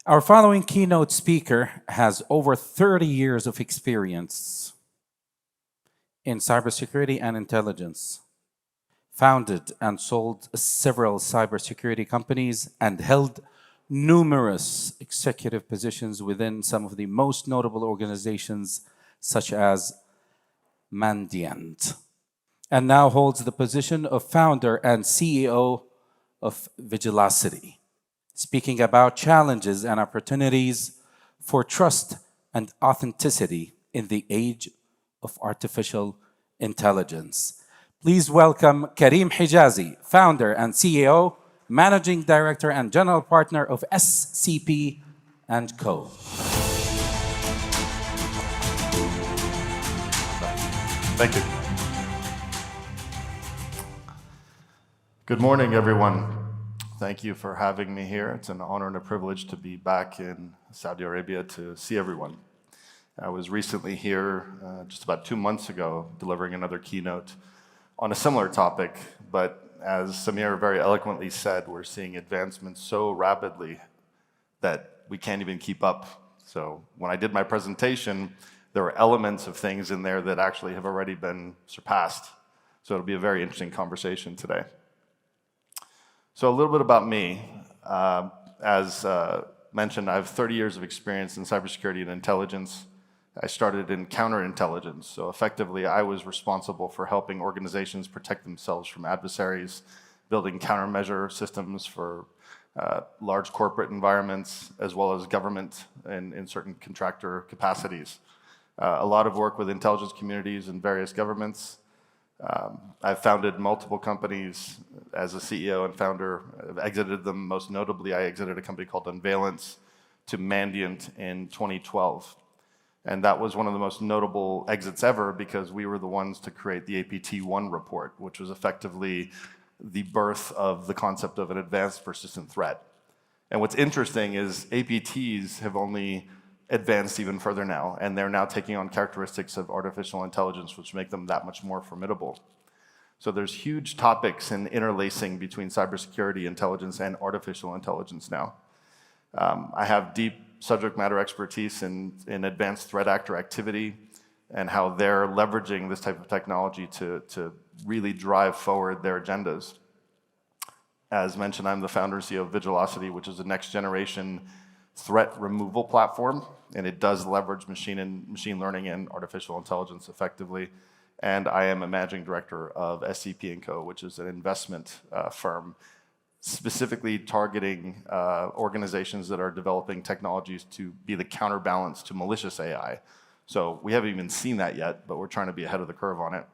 Our following keynote speaker has over 30 years of experience in cybersecurity and intelligence, founded and sold several cybersecurity companies, and held numerous executive positions within some of the most notable organizations, such as Mandiant, and now holds the position of founder and CEO of Vigilacity, speaking about challenges and opportunities for trust and authenticity in the age of artificial intelligence. Please welcome Karim Hijazi, founder and CEO, managing director and general partner of SCP and Co. Thank you. Good morning, everyone. Thank you for having me here. It's an honor and a privilege to be back in Saudi Arabia to see everyone. I was recently here just about 2 months ago delivering another keynote on a similar topic, but as Samir very eloquently said, we're seeing advancements so rapidly that we can't even keep up. So when I did my presentation, there were elements of things in there that actually have already been surpassed. So it'll be a very interesting conversation today. So a little bit about me. As mentioned, I have 30 years of experience in cybersecurity and intelligence. I started in counterintelligence. So effectively, I was responsible for helping organizations protect themselves from adversaries, building countermeasure systems for large corporate environments, as well as government in certain contractor capacities. A lot of work with intelligence communities and various governments. I've founded multiple companies as a CEO and founder. I've exited them. Most notably, I exited a company called Unvalence to Mandiant in 2012. And that was one of the most notable exits ever because we were the ones to create the APT-1 report, which was effectively the birth of the concept of an advanced persistent threat. And what's interesting is APTs have only advanced even further now, and they're now taking on characteristics of artificial intelligence, which make them that much more formidable. So there's huge topics in interlacing between cybersecurity intelligence and artificial intelligence now. I have deep subject matter expertise in advanced threat actor activity and how they're leveraging this type of technology to really drive forward their agendas. As mentioned, I'm the founder and CEO of Vigilacity, which is a next generation threat removal platform, and it does leverage machine learning and artificial intelligence effectively. And I am a managing director of SCP & Co., which is an investment firm specifically targeting organizations that are developing technologies to be the counterbalance to malicious AI. So we haven't even seen that yet, but we're trying to be ahead of the curve on it.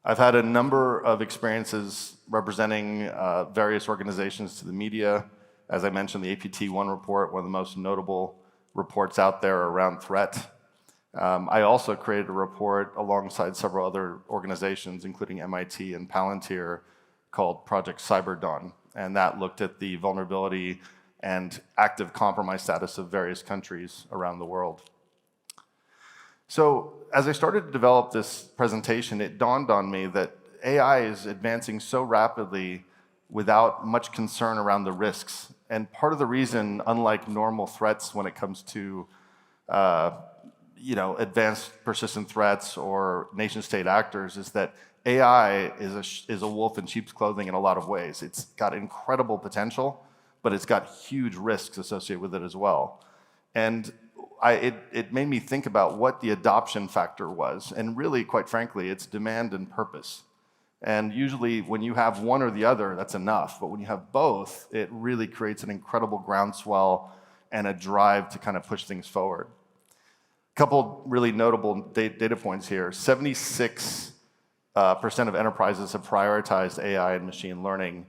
I've had a number of experiences representing various organizations to the media. As I mentioned, the APT-1 report, one of the most notable reports out there around threat. I also created a report alongside several other organizations, including MIT and Palantir, called Project Cyberdawn. And that looked at the vulnerability and active compromise status of various countries around the world. So as I started to develop this presentation, it dawned on me that AI is advancing so rapidly without much concern around the risks. And part of the reason, unlike normal threats when it comes to advanced persistent threats or nation-state actors, is that AI is a wolf in sheep's clothing in a lot of ways. It's got incredible potential, but it's got huge risks associated with it as well. And it made me think about what the adoption factor was. And really, quite frankly, it's demand and purpose. And usually when you have one or the other, that's enough. But when you have both, it really creates an incredible groundswell and a drive to kind of push things forward. A couple really notable data points here. 76% of enterprises have prioritized AI and machine learning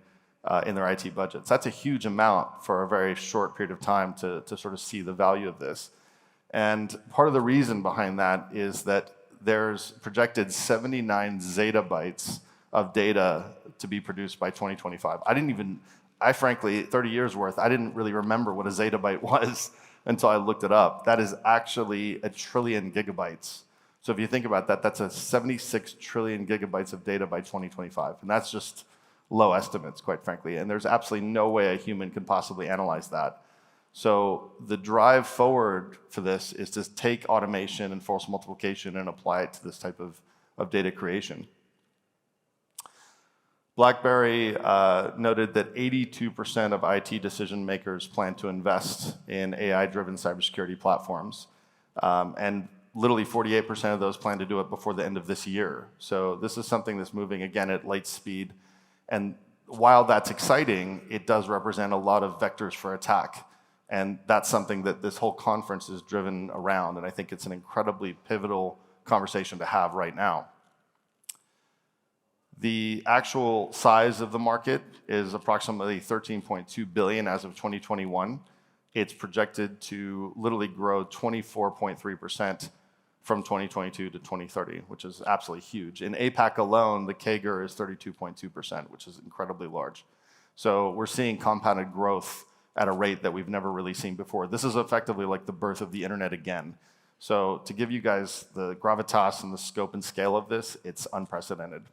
in their IT budgets. That's a huge amount for a very short period of time to sort of see the value of this. And part of the reason behind that is that there's projected 79 zettabytes of data to be produced by 2025. I frankly, 30 years worth, I didn't really remember what a zettabyte was until I looked it up. That is actually 1 trillion gigabytes. So if you think about that, that's a 76 trillion gigabytes of data by 2025. And that's just low estimates, quite frankly. And there's absolutely no way a human could possibly analyze that. So the drive forward for this is to take automation and force multiplication and apply it to this type of data creation. BlackBerry noted that 82% of IT decision makers plan to invest in AI-driven cybersecurity platforms, and literally 48% of those plan to do it before the end of this year. So this is something that's moving, again, at light speed. And while that's exciting, it does represent a lot of vectors for attack. And that's something that this whole conference is driven around, and I think it's an incredibly pivotal conversation to have right now. The actual size of the market is approximately $13.2 billion as of 2021. It's projected to literally grow 24.3% from 2022 to 2030, which is absolutely huge. In APAC alone, the CAGR is 32.2%, which is incredibly large. So we're seeing compounded growth at a rate that we've never really seen before. This is effectively like the birth of the internet again. So to give you guys the gravitas and the scope and scale of this, it's unprecedented.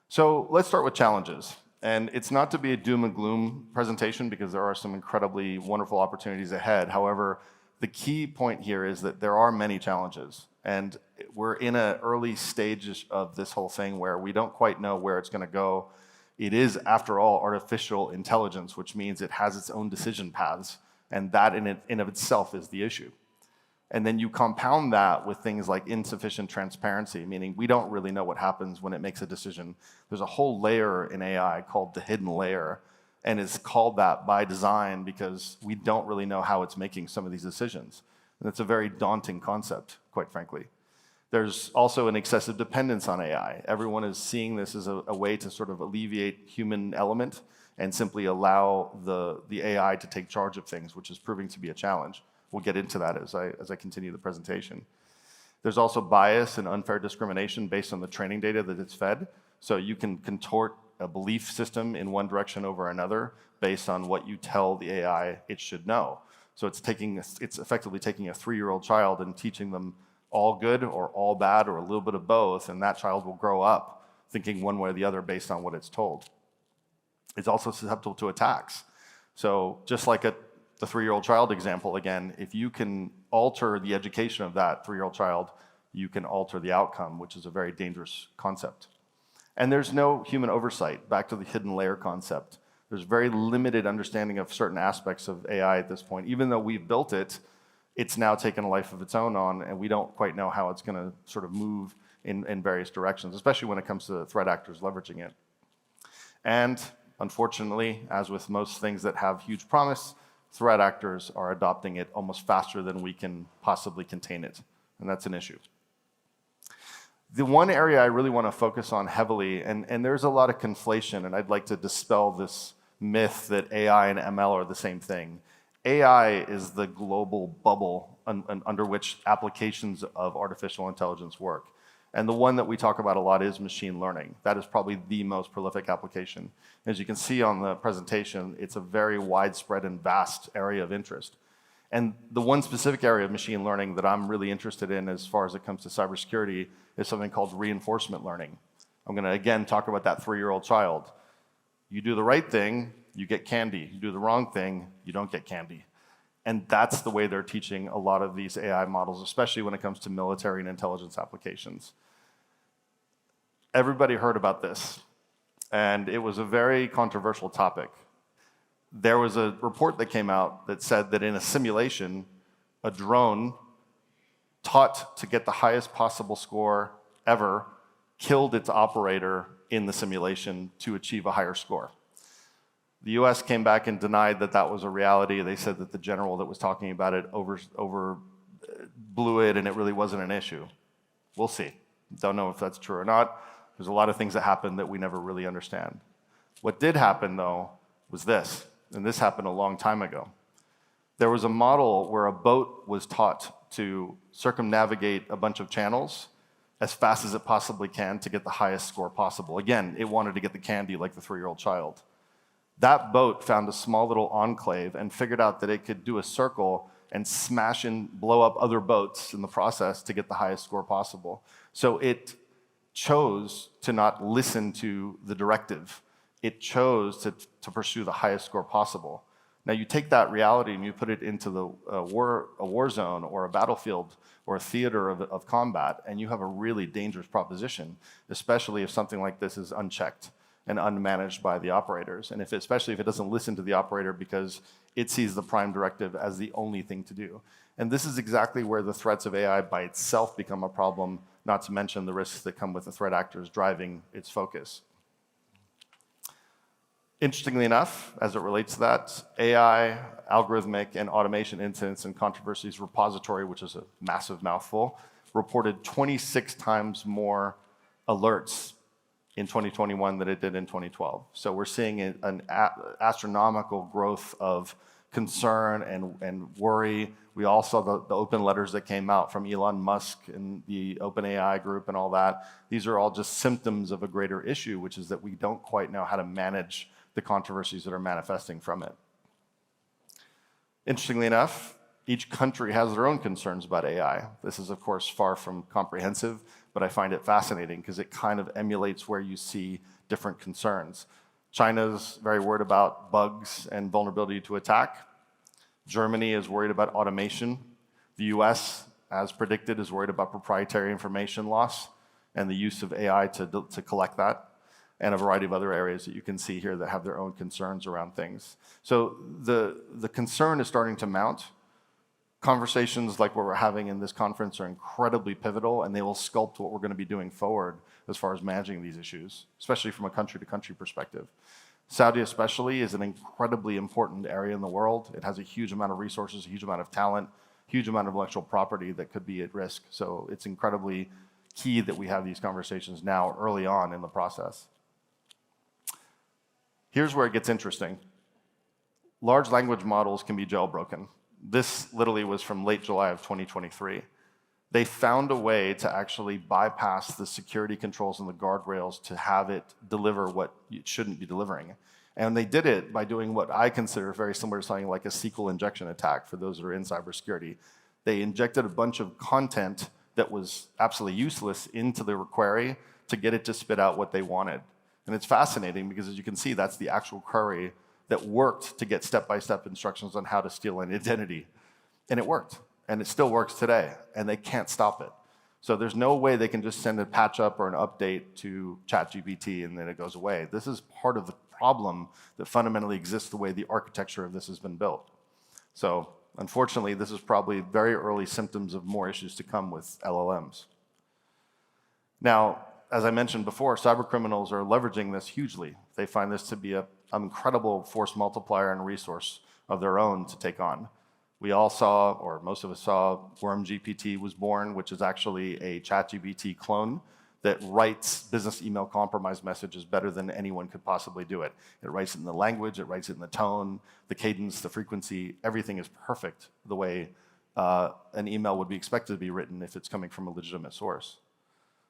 So let's start with challenges. And it's not to be a doom and gloom presentation because there are some incredibly wonderful opportunities ahead. However, the key point here is that there are many challenges. And we're in an early stage of this whole thing where we don't quite know where it's going to go. It is, after all, artificial intelligence, which means it has its own decision paths. And that in of itself is the issue. And then you compound that with things like insufficient transparency, meaning we don't really know what happens when it makes a decision. There's a whole layer in AI called the hidden layer, and it's called that by design because we don't really know how it's making some of these decisions. And it's a very daunting concept, quite frankly. There's also an excessive dependence on AI. Everyone is seeing this as a way to sort of alleviate human element and simply allow the AI to take charge of things, which is proving to be a challenge. We'll get into that as I continue the presentation. There's also bias and unfair discrimination based on the training data that it's fed. So you can contort a belief system in one direction over another based on what you tell the AI it should know. So it's effectively taking a 3-year-old child and teaching them all good or all bad or a little bit of both, and that child will grow up thinking one way or the other based on what it's told. It's also susceptible to attacks. So just like the 3-year-old child example, again, if you can alter the education of that 3-year-old child, you can alter the outcome, which is a very dangerous concept. And there's no human oversight, back to the hidden layer concept. There's very limited understanding of certain aspects of AI at this point. Even though we've built it, it's now taken a life of its own on, and we don't quite know how it's going to sort of move in various directions, especially when it comes to threat actors leveraging it. And unfortunately, as with most things that have huge promise, threat actors are adopting it almost faster than we can possibly contain it, and that's an issue. The one area I really want to focus on heavily, and there's a lot of conflation, and I'd like to dispel this myth that AI and ML are the same thing. AI is the global bubble under which applications of artificial intelligence work. And the one that we talk about a lot is machine learning. That is probably the most prolific application. As you can see on the presentation, it's a very widespread and vast area of interest. And the one specific area of machine learning that I'm really interested in as far as it comes to cybersecurity is something called reinforcement learning. I'm going to, again, talk about that 3-year-old child. You do the right thing, you get candy. You do the wrong thing, you don't get candy. And that's the way they're teaching a lot of these AI models, especially when it comes to military and intelligence applications. Everybody heard about this, and it was a very controversial topic. There was a report that came out that said that in a simulation, a drone taught to get the highest possible score ever killed its operator in the simulation to achieve a higher score. The US came back and denied that that was a reality. They said that the general that was talking about it over blew it and it really wasn't an issue. We'll see. Don't know if that's true or not. There's a lot of things that happened that we never really understand. What did happen, though, was this, and this happened a long time ago. There was a model where a boat was taught to circumnavigate a bunch of channels as fast as it possibly can to get the highest score possible. Again, it wanted to get the candy like the 3-year-old child. That boat found a small little enclave and figured out that it could do a circle and smash and blow up other boats in the process to get the highest score possible. So it chose to not listen to the directive. It chose to pursue the highest score possible. Now you take that reality and you put it into a war zone or a battlefield or a theater of combat, and you have a really dangerous proposition, especially if something like this is unchecked and unmanaged by the operators, and especially if it doesn't listen to the operator because it sees the prime directive as the only thing to do. And this is exactly where the threats of AI by itself become a problem, not to mention the risks that come with the threat actors driving its focus. Interestingly enough, as it relates to that, AI, algorithmic, and automation incidents and controversies repository, which is a massive mouthful, reported 26 times more alerts in 2021 than it did in 2012. So we're seeing an astronomical growth of concern and worry. We all saw the open letters that came out from Elon Musk and the OpenAI group and all that. These are all just symptoms of a greater issue, which is that we don't quite know how to manage the controversies that are manifesting from it. Interestingly enough, each country has their own concerns about AI. This is, of course, far from comprehensive, but I find it fascinating because it kind of emulates where you see different concerns. China's very worried about bugs and vulnerability to attack. Germany is worried about automation. The US, as predicted, is worried about proprietary information loss and the use of AI to collect that, and a variety of other areas that you can see here that have their own concerns around things. So the concern is starting to mount. Conversations like what we're having in this conference are incredibly pivotal, and they will sculpt what we're going to be doing forward as far as managing these issues, especially from a country-to-country perspective. Saudi especially is an incredibly important area in the world. It has a huge amount of resources, a huge amount of talent, huge amount of intellectual property that could be at risk. So it's incredibly key that we have these conversations now early on in the process. Here's where it gets interesting. Large language models can be jailbroken. This literally was from late July of 2023. They found a way to actually bypass the security controls and the guardrails to have it deliver what it shouldn't be delivering. And they did it by doing what I consider very similar to something like a SQL injection attack for those that are in cybersecurity. They injected a bunch of content that was absolutely useless into the query to get it to spit out what they wanted. And it's fascinating because, as you can see, that's the actual query that worked to get step-by-step instructions on how to steal an identity. And it worked. And it still works today. And they can't stop it. So there's no way they can just send a patch up or an update to ChatGPT and then it goes away. This is part of the problem that fundamentally exists the way the architecture of this has been built. So unfortunately, this is probably very early symptoms of more issues to come with LLMs. Now, as I mentioned before, cybercriminals are leveraging this hugely. They find this to be an incredible force multiplier and resource of their own to take on. We all saw, or most of us saw, WormGPT was born, which is actually a ChatGPT clone that writes business email compromise messages better than anyone could possibly do it. It writes it in the language, it writes it in the tone, the cadence, the frequency, everything is perfect the way an email would be expected to be written if it's coming from a legitimate source.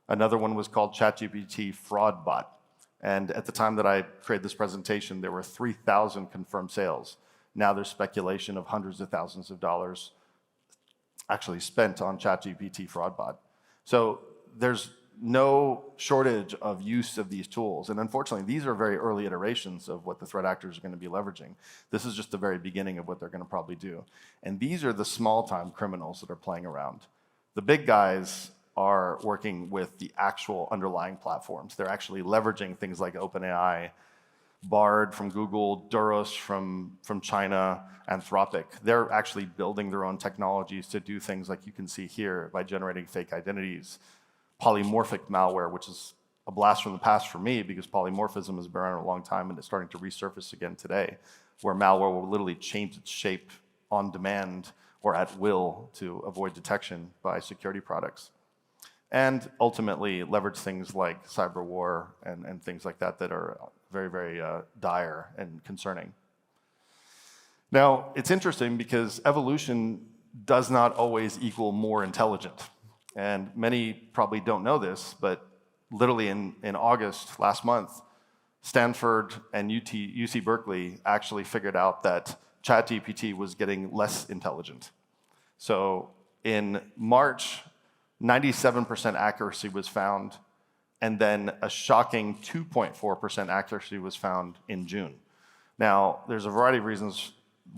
Another one was called ChatGPT FraudBot. And at the time that I created this presentation, there were 3,000 confirmed sales. Now there's speculation of hundreds of thousands of dollars actually spent on ChatGPT FraudBot. So there's no shortage of use of these tools. And unfortunately, these are very early iterations of what the threat actors are going to be leveraging. This is just the very beginning of what they're going to probably do. And these are the small-time criminals that are playing around. The big guys are working with the actual underlying platforms. They're actually leveraging things like OpenAI, Bard from Google, Duros from China, Anthropic. They're actually building their own technologies to do things like you can see here by generating fake identities. Polymorphic malware, which is a blast from the past for me because polymorphism has been around a long time and it's starting to resurface again today, where malware will literally change its shape on demand or at will to avoid detection by security products. And ultimately leverage things like cyber war and things like that that are very, very dire and concerning. Now, it's interesting because evolution does not always equal more intelligent. And many probably don't know this, but literally in August last month, Stanford and UC Berkeley actually figured out that ChatGPT was getting less intelligent. So in March, 97% accuracy was found, and then a shocking 2.4% accuracy was found in June. Now, there's a variety of reasons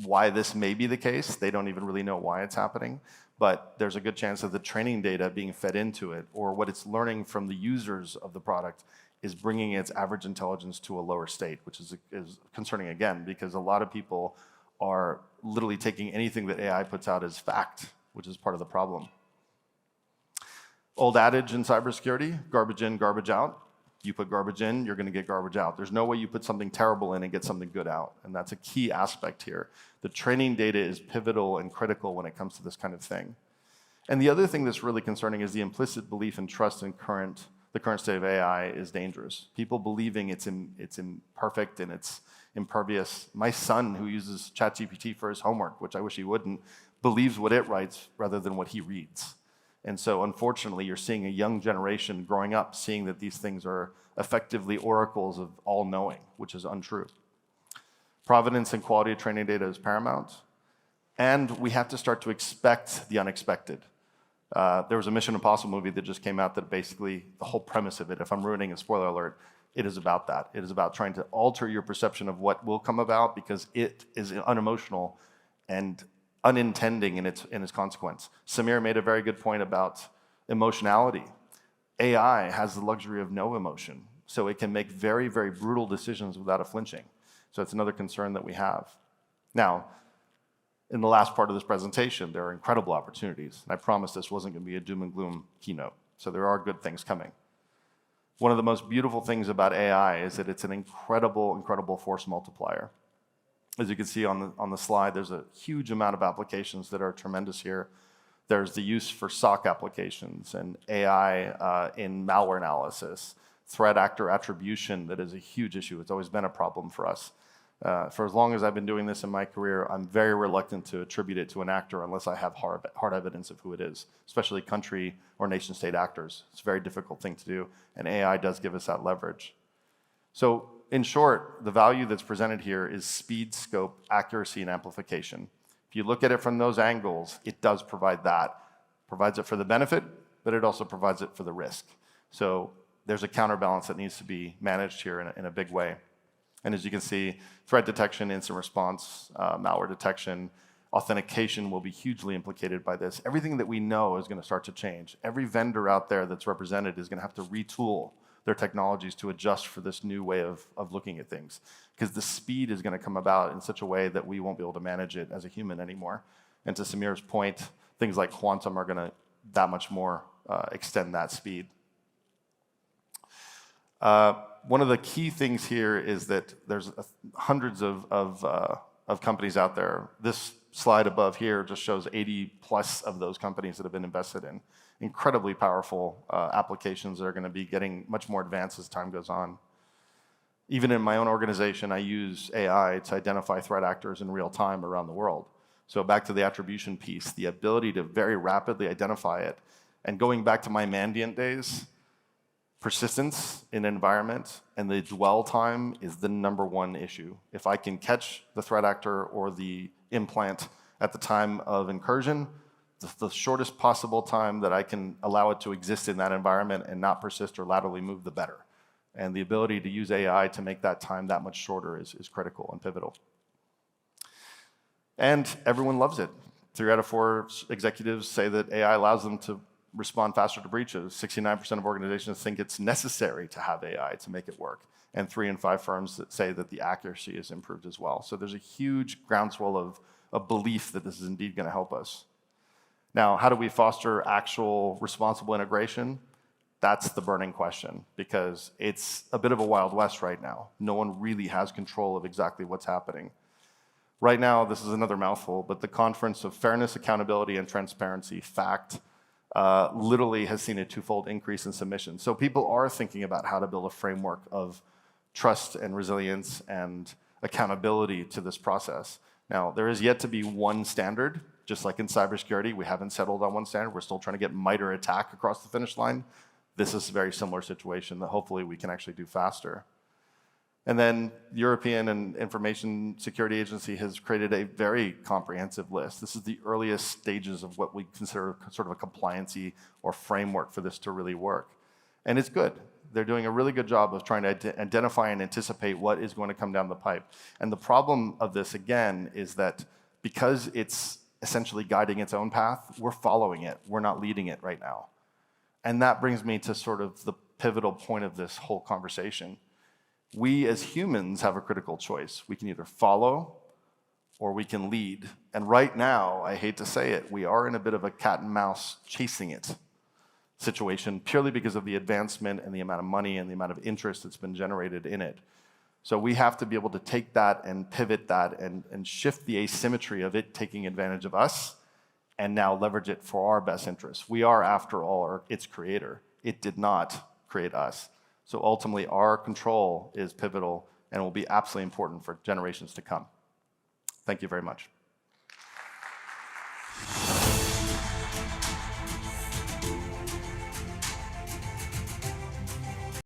why this may be the case. They don't even really know why it's happening, but there's a good chance that the training data being fed into it, or what it's learning from the users of the product, is bringing its average intelligence to a lower state, which is concerning again, because a lot of people are literally taking anything that AI puts out as fact, which is part of the problem. Old adage in cybersecurity, garbage in, garbage out. You put garbage in, you're going to get garbage out. There's no way you put something terrible in and get something good out, and that's a key aspect here. The training data is pivotal and critical when it comes to this kind of thing. And the other thing that's really concerning is the implicit belief and trust in the current state of AI is dangerous. People believing it's imperfect and it's impervious. My son, who uses ChatGPT for his homework, which I wish he wouldn't, believes what it writes rather than what he reads. And so, unfortunately, you're seeing a young generation growing up seeing that these things are effectively oracles of all-knowing, which is untrue. Provenance and quality of training data is paramount. And we have to start to expect the unexpected. There was a Mission Impossible movie that just came out that basically, the whole premise of it, if I'm ruining a spoiler alert, it is about that. It is about trying to alter your perception of what will come about because it is unemotional and unintending in its consequence. Samir made a very good point about emotionality. AI has the luxury of no emotion, so it can make very, very brutal decisions without a flinching. So it's another concern that we have. Now, in the last part of this presentation, there are incredible opportunities. And I promised this wasn't going to be a doom and gloom keynote, so there are good things coming. One of the most beautiful things about AI is that it's an incredible, incredible force multiplier. As you can see on the slide, there's a huge amount of applications that are tremendous here. There's the use for SOC applications and AI in malware analysis, threat actor attribution that is a huge issue. It's always been a problem for us. For as long as I've been doing this in my career, I'm very reluctant to attribute it to an actor unless I have hard evidence of who it is, especially country or nation state actors. It's a very difficult thing to do, and AI does give us that leverage. So in short, the value that's presented here is speed, scope, accuracy, and amplification. If you look at it from those angles, it does provide that. Provides it for the benefit, but it also provides it for the risk. So there's a counterbalance that needs to be managed here in a big way. And as you can see, threat detection, instant response, malware detection, authentication will be hugely implicated by this. Everything that we know is going to start to change. Every vendor out there that's represented is going to have to retool their technologies to adjust for this new way of looking at things. Because the speed is going to come about in such a way that we won't be able to manage it as a human anymore. And to Samir's point, things like quantum are going to that much more extend that speed. One of the key things here is that there's hundreds of companies out there. This slide above here just shows 80 plus of those companies that have been invested in. Incredibly powerful applications that are going to be getting much more advanced as time goes on. Even in my own organization, I use AI to identify threat actors in real time around the world. So back to the attribution piece, the ability to very rapidly identify it. And going back to my Mandiant days, persistence in an environment and the dwell time is the #1 issue. If I can catch the threat actor or the implant at the time of incursion, the shortest possible time that I can allow it to exist in that environment and not persist or laterally move, the better. And the ability to use AI to make that time that much shorter is critical and pivotal. And everyone loves it. 3 out of 4 executives say that AI allows them to respond faster to breaches. 69% of organizations think it's necessary to have AI to make it work. And 3 in 5 firms that say that the accuracy is improved as well. So there's a huge groundswell of belief that this is indeed going to help us. Now, how do we foster actual responsible integration? That's the burning question, because it's a bit of a Wild West right now. No one really has control of exactly what's happening. Right now, this is another mouthful, but the Conference of Fairness, Accountability, and Transparency, FACT, literally has seen a 2-fold increase in submissions. So people are thinking about how to build a framework of trust and resilience and accountability to this process. Now, there is yet to be one standard. Just like in cybersecurity, we haven't settled on one standard. We're still trying to get MITRE ATT&CK across the finish line. This is a very similar situation that hopefully we can actually do faster. And then the European and Information Security Agency has created a very comprehensive list. This is the earliest stages of what we consider sort of a compliancy or framework for this to really work. And it's good. They're doing a really good job of trying to identify and anticipate what is going to come down the pipe. And the problem of this, again, is that because it's essentially guiding its own path, we're following it. We're not leading it right now. And that brings me to sort of the pivotal point of this whole conversation. We as humans have a critical choice. We can either follow or we can lead. And right now, I hate to say it, we are in a bit of a cat and mouse chasing it situation purely because of the advancement and the amount of money and the amount of interest that's been generated in it. So we have to be able to take that and pivot that and shift the asymmetry of it taking advantage of us and now leverage it for our best interests. We are, after all, its creator. It did not create us. So ultimately, our control is pivotal and will be absolutely important for generations to come. Thank you very much.